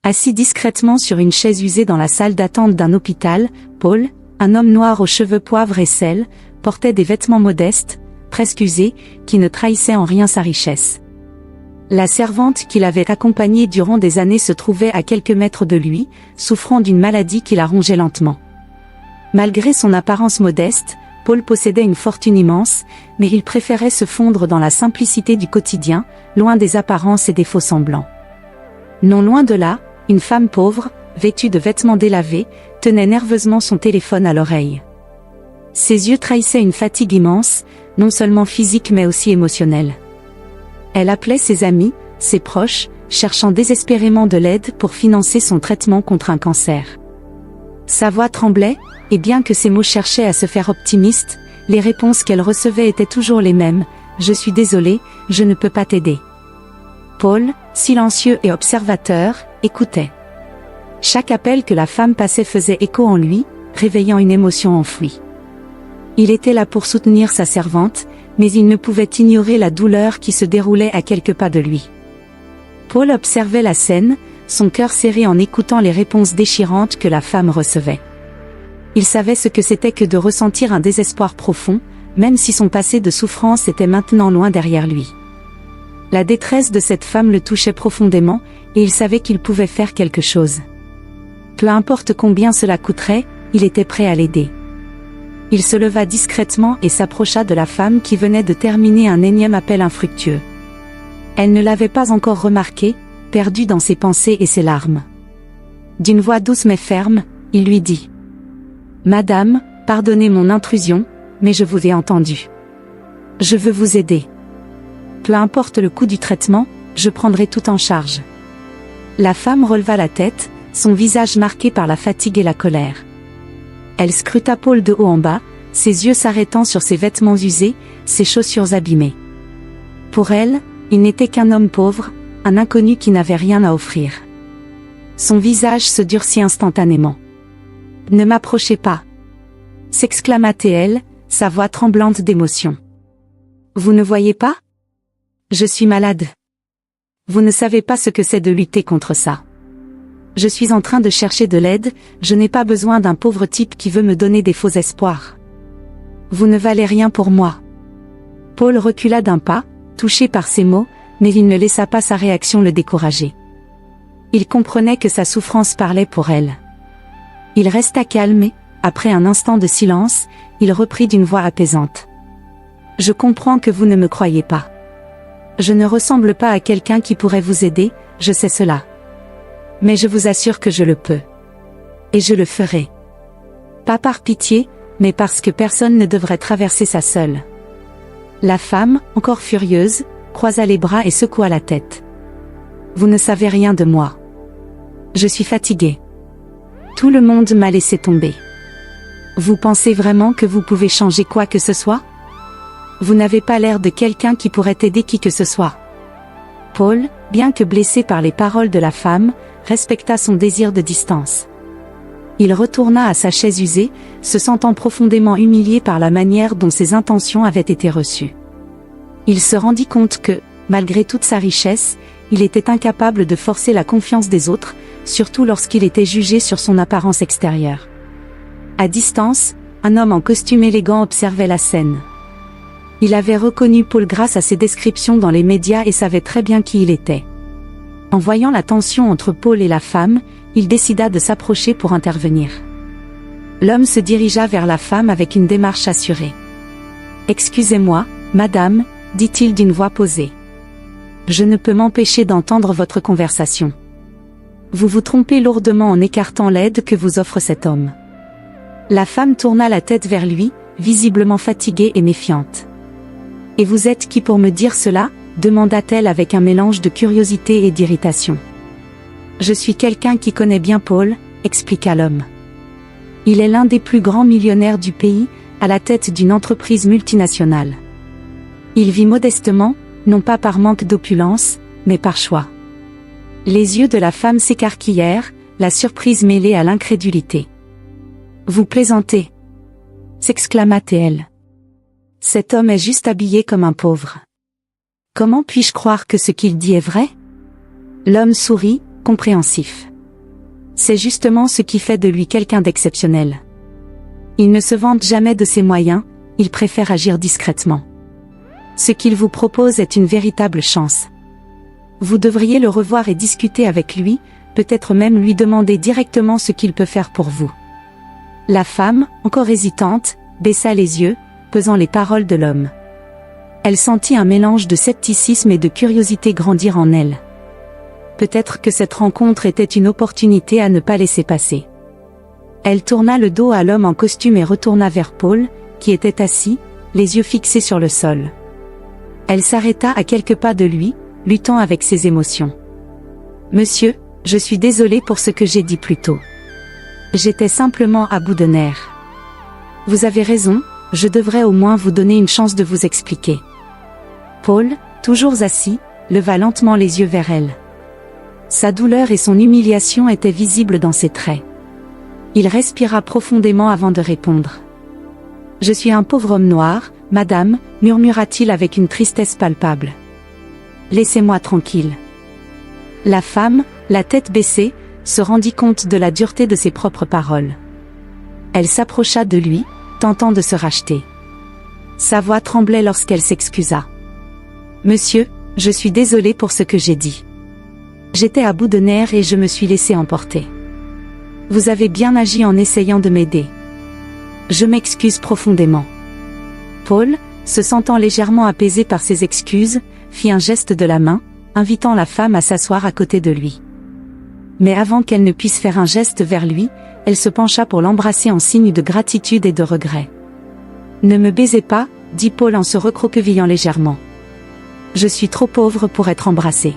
Assis discrètement sur une chaise usée dans la salle d'attente d'un hôpital, Paul, un homme noir aux cheveux poivre et sel, portait des vêtements modestes, presque usés, qui ne trahissaient en rien sa richesse. La servante qui l'avait accompagné durant des années se trouvait à quelques mètres de lui, souffrant d'une maladie qui la rongeait lentement. Malgré son apparence modeste, Paul possédait une fortune immense, mais il préférait se fondre dans la simplicité du quotidien, loin des apparences et des faux-semblants. Non loin de là, une femme pauvre, vêtue de vêtements délavés, tenait nerveusement son téléphone à l'oreille. Ses yeux trahissaient une fatigue immense, non seulement physique mais aussi émotionnelle. Elle appelait ses amis, ses proches, cherchant désespérément de l'aide pour financer son traitement contre un cancer. Sa voix tremblait, et bien que ses mots cherchaient à se faire optimistes, les réponses qu'elle recevait étaient toujours les mêmes. « Je suis désolé, je ne peux pas t'aider. » Paul, silencieux et observateur, écoutait. Chaque appel que la femme passait faisait écho en lui, réveillant une émotion enfouie. Il était là pour soutenir sa servante, mais il ne pouvait ignorer la douleur qui se déroulait à quelques pas de lui. Paul observait la scène, son cœur serré en écoutant les réponses déchirantes que la femme recevait. Il savait ce que c'était que de ressentir un désespoir profond, même si son passé de souffrance était maintenant loin derrière lui. La détresse de cette femme le touchait profondément, et il savait qu'il pouvait faire quelque chose. Peu importe combien cela coûterait, il était prêt à l'aider. Il se leva discrètement et s'approcha de la femme qui venait de terminer un énième appel infructueux. Elle ne l'avait pas encore remarqué, perdue dans ses pensées et ses larmes. D'une voix douce mais ferme, il lui dit : « Madame, pardonnez mon intrusion, mais je vous ai entendu. Je veux vous aider. Peu importe le coût du traitement, je prendrai tout en charge. » La femme releva la tête, son visage marqué par la fatigue et la colère. Elle scruta Paul de haut en bas, ses yeux s'arrêtant sur ses vêtements usés, ses chaussures abîmées. Pour elle, il n'était qu'un homme pauvre, un inconnu qui n'avait rien à offrir. Son visage se durcit instantanément. « Ne m'approchez pas !» s'exclama-t-elle, sa voix tremblante d'émotion. « Vous ne voyez pas ? Je suis malade. Vous ne savez pas ce que c'est de lutter contre ça. Je suis en train de chercher de l'aide, je n'ai pas besoin d'un pauvre type qui veut me donner des faux espoirs. Vous ne valez rien pour moi. » Paul recula d'un pas, touché par ces mots, mais il ne laissa pas sa réaction le décourager. Il comprenait que sa souffrance parlait pour elle. Il resta calme et, après un instant de silence, il reprit d'une voix apaisante. « Je comprends que vous ne me croyez pas. Je ne ressemble pas à quelqu'un qui pourrait vous aider, je sais cela. Mais je vous assure que je le peux. Et je le ferai. Pas par pitié, mais parce que personne ne devrait traverser ça seule. » La femme, encore furieuse, croisa les bras et secoua la tête. « Vous ne savez rien de moi. Je suis fatiguée. Tout le monde m'a laissé tomber. Vous pensez vraiment que vous pouvez changer quoi que ce soit ? Vous n'avez pas l'air de quelqu'un qui pourrait aider qui que ce soit. » Paul, bien que blessé par les paroles de la femme, respecta son désir de distance. Il retourna à sa chaise usée, se sentant profondément humilié par la manière dont ses intentions avaient été reçues. Il se rendit compte que, malgré toute sa richesse, il était incapable de forcer la confiance des autres, surtout lorsqu'il était jugé sur son apparence extérieure. À distance, un homme en costume élégant observait la scène. Il avait reconnu Paul grâce à ses descriptions dans les médias et savait très bien qui il était. En voyant la tension entre Paul et la femme, il décida de s'approcher pour intervenir. L'homme se dirigea vers la femme avec une démarche assurée. « Excusez-moi, madame, » dit-il d'une voix posée. « Je ne peux m'empêcher d'entendre votre conversation. Vous vous trompez lourdement en écartant l'aide que vous offre cet homme. » La femme tourna la tête vers lui, visiblement fatiguée et méfiante. « Et vous êtes qui pour me dire cela ? » demanda-t-elle avec un mélange de curiosité et d'irritation. « Je suis quelqu'un qui connaît bien Paul, » expliqua l'homme. « Il est l'un des plus grands millionnaires du pays, à la tête d'une entreprise multinationale. Il vit modestement, non pas par manque d'opulence, mais par choix. » Les yeux de la femme s'écarquillèrent, la surprise mêlée à l'incrédulité. « Vous plaisantez » s'exclama-t-elle. « Cet homme est juste habillé comme un pauvre. Comment puis-je croire que ce qu'il dit est vrai ?» L'homme sourit, compréhensif. C'est justement ce qui fait de lui quelqu'un d'exceptionnel. Il ne se vante jamais de ses moyens, il préfère agir discrètement. Ce qu'il vous propose est une véritable chance. Vous devriez le revoir et discuter avec lui, peut-être même lui demander directement ce qu'il peut faire pour vous. La femme, encore hésitante, baissa les yeux, pesant les paroles de l'homme. Elle sentit un mélange de scepticisme et de curiosité grandir en elle. Peut-être que cette rencontre était une opportunité à ne pas laisser passer. Elle tourna le dos à l'homme en costume et retourna vers Paul, qui était assis, les yeux fixés sur le sol. Elle s'arrêta à quelques pas de lui, luttant avec ses émotions. « Monsieur, je suis désolée pour ce que j'ai dit plus tôt. J'étais simplement à bout de nerfs. Vous avez raison, je devrais au moins vous donner une chance de vous expliquer. » Paul, toujours assis, leva lentement les yeux vers elle. Sa douleur et son humiliation étaient visibles dans ses traits. Il respira profondément avant de répondre. « Je suis un pauvre homme noir, madame, murmura-t-il avec une tristesse palpable. Laissez-moi tranquille. » La femme, la tête baissée, se rendit compte de la dureté de ses propres paroles. Elle s'approcha de lui, tentant de se racheter. Sa voix tremblait lorsqu'elle s'excusa. « Monsieur, je suis désolée pour ce que j'ai dit. J'étais à bout de nerfs et je me suis laissé emporter. Vous avez bien agi en essayant de m'aider. Je m'excuse profondément. » Paul, se sentant légèrement apaisé par ses excuses, fit un geste de la main, invitant la femme à s'asseoir à côté de lui. Mais avant qu'elle ne puisse faire un geste vers lui, elle se pencha pour l'embrasser en signe de gratitude et de regret. « Ne me baisez pas, » dit Paul en se recroquevillant légèrement. « Je suis trop pauvre pour être embrassée. »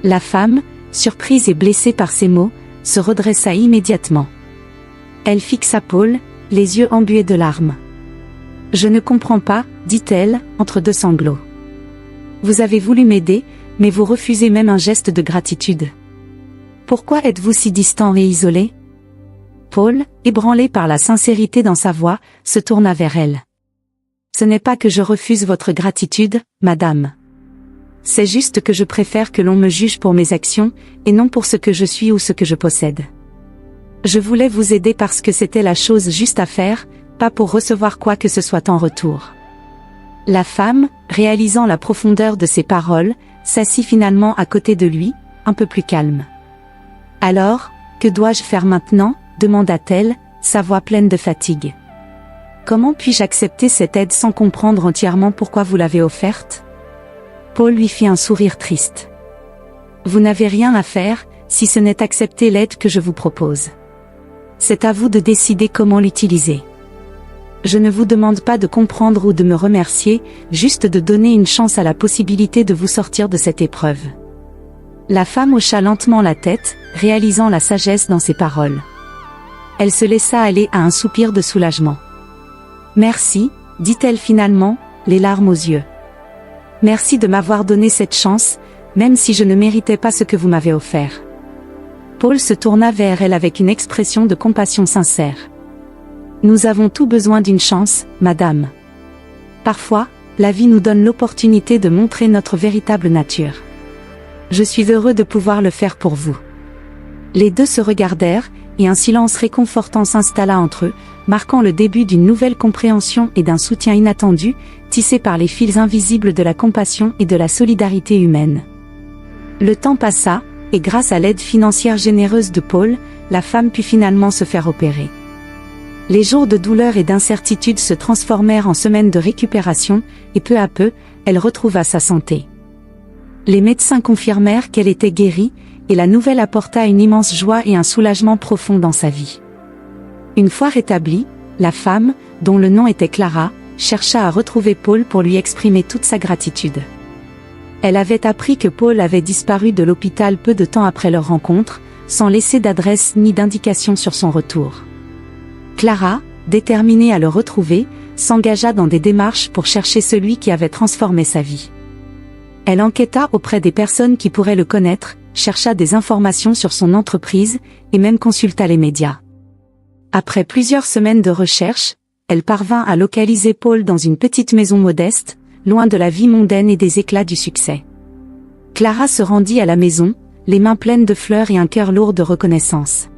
La femme, surprise et blessée par ces mots, se redressa immédiatement. Elle fixa Paul, les yeux embués de larmes. « Je ne comprends pas, » dit-elle, entre deux sanglots. « Vous avez voulu m'aider, mais vous refusez même un geste de gratitude. Pourquoi êtes-vous si distant et isolé ?» Paul, ébranlé par la sincérité dans sa voix, se tourna vers elle. « Ce n'est pas que je refuse votre gratitude, madame. C'est juste que je préfère que l'on me juge pour mes actions, et non pour ce que je suis ou ce que je possède. Je voulais vous aider parce que c'était la chose juste à faire, pas pour recevoir quoi que ce soit en retour. » La femme, réalisant la profondeur de ses paroles, s'assit finalement à côté de lui, un peu plus calme. « Alors, que dois-je faire maintenant ?» demanda-t-elle, sa voix pleine de fatigue. « Comment puis-je accepter cette aide sans comprendre entièrement pourquoi vous l'avez offerte ?» Paul lui fit un sourire triste. « Vous n'avez rien à faire, si ce n'est accepter l'aide que je vous propose. C'est à vous de décider comment l'utiliser. Je ne vous demande pas de comprendre ou de me remercier, juste de donner une chance à la possibilité de vous sortir de cette épreuve. » La femme hocha lentement la tête, réalisant la sagesse dans ses paroles. Elle se laissa aller à un soupir de soulagement. « Merci, » dit-elle finalement, les larmes aux yeux. « Merci de m'avoir donné cette chance, même si je ne méritais pas ce que vous m'avez offert. » Paul se tourna vers elle avec une expression de compassion sincère. « Nous avons tous besoin d'une chance, madame. Parfois, la vie nous donne l'opportunité de montrer notre véritable nature. Je suis heureux de pouvoir le faire pour vous. » Les deux se regardèrent, et un silence réconfortant s'installa entre eux, marquant le début d'une nouvelle compréhension et d'un soutien inattendu, tissé par les fils invisibles de la compassion et de la solidarité humaine. Le temps passa, et grâce à l'aide financière généreuse de Paul, la femme put finalement se faire opérer. Les jours de douleur et d'incertitude se transformèrent en semaines de récupération, et peu à peu, elle retrouva sa santé. Les médecins confirmèrent qu'elle était guérie, et la nouvelle apporta une immense joie et un soulagement profond dans sa vie. Une fois rétablie, la femme, dont le nom était Clara, chercha à retrouver Paul pour lui exprimer toute sa gratitude. Elle avait appris que Paul avait disparu de l'hôpital peu de temps après leur rencontre, sans laisser d'adresse ni d'indication sur son retour. Clara, déterminée à le retrouver, s'engagea dans des démarches pour chercher celui qui avait transformé sa vie. Elle enquêta auprès des personnes qui pourraient le connaître, chercha des informations sur son entreprise, et même consulta les médias. Après plusieurs semaines de recherche, elle parvint à localiser Paul dans une petite maison modeste, loin de la vie mondaine et des éclats du succès. Clara se rendit à la maison, les mains pleines de fleurs et un cœur lourd de reconnaissance.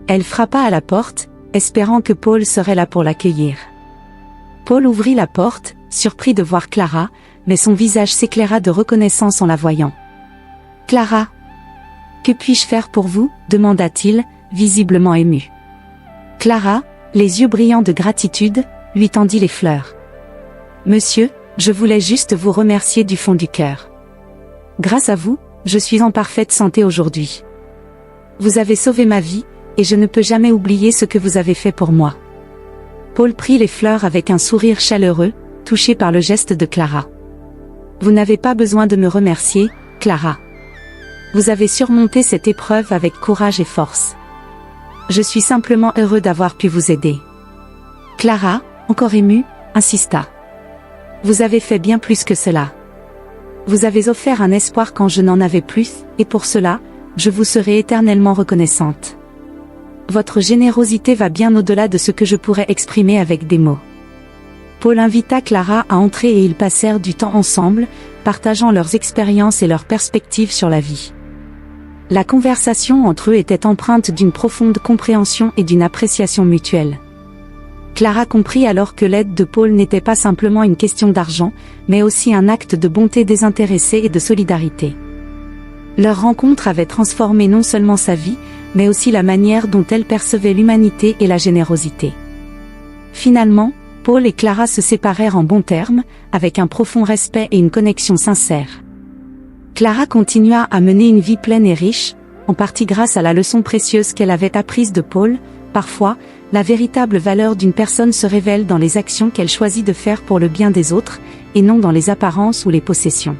Elle frappa à la porte, espérant que Paul serait là pour l'accueillir. Paul ouvrit la porte, surpris de voir Clara, mais son visage s'éclaira de reconnaissance en la voyant. « Clara, que puis-je faire pour vous ?» demanda-t-il, visiblement ému. Clara, les yeux brillants de gratitude, lui tendit les fleurs. « Monsieur, je voulais juste vous remercier du fond du cœur. Grâce à vous, je suis en parfaite santé aujourd'hui. Vous avez sauvé ma vie, et je ne peux jamais oublier ce que vous avez fait pour moi. » Paul prit les fleurs avec un sourire chaleureux, touché par le geste de Clara. « Vous n'avez pas besoin de me remercier, Clara. Vous avez surmonté cette épreuve avec courage et force. Je suis simplement heureux d'avoir pu vous aider. » Clara, encore émue, insista. « Vous avez fait bien plus que cela. Vous avez offert un espoir quand je n'en avais plus, et pour cela, je vous serai éternellement reconnaissante. Votre générosité va bien au-delà de ce que je pourrais exprimer avec des mots. » Paul invita Clara à entrer et ils passèrent du temps ensemble, partageant leurs expériences et leurs perspectives sur la vie. La conversation entre eux était empreinte d'une profonde compréhension et d'une appréciation mutuelle. Clara comprit alors que l'aide de Paul n'était pas simplement une question d'argent, mais aussi un acte de bonté désintéressée et de solidarité. Leur rencontre avait transformé non seulement sa vie, mais aussi la manière dont elle percevait l'humanité et la générosité. Finalement, Paul et Clara se séparèrent en bons termes, avec un profond respect et une connexion sincère. Clara continua à mener une vie pleine et riche, en partie grâce à la leçon précieuse qu'elle avait apprise de Paul. Parfois, la véritable valeur d'une personne se révèle dans les actions qu'elle choisit de faire pour le bien des autres, et non dans les apparences ou les possessions.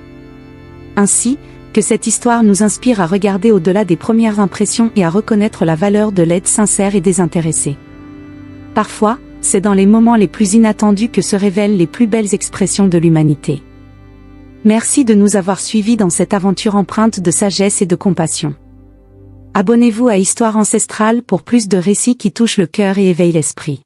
Ainsi, que cette histoire nous inspire à regarder au-delà des premières impressions et à reconnaître la valeur de l'aide sincère et désintéressée. Parfois, c'est dans les moments les plus inattendus que se révèlent les plus belles expressions de l'humanité. Merci de nous avoir suivis dans cette aventure empreinte de sagesse et de compassion. Abonnez-vous à Histoire ancestrale pour plus de récits qui touchent le cœur et éveillent l'esprit.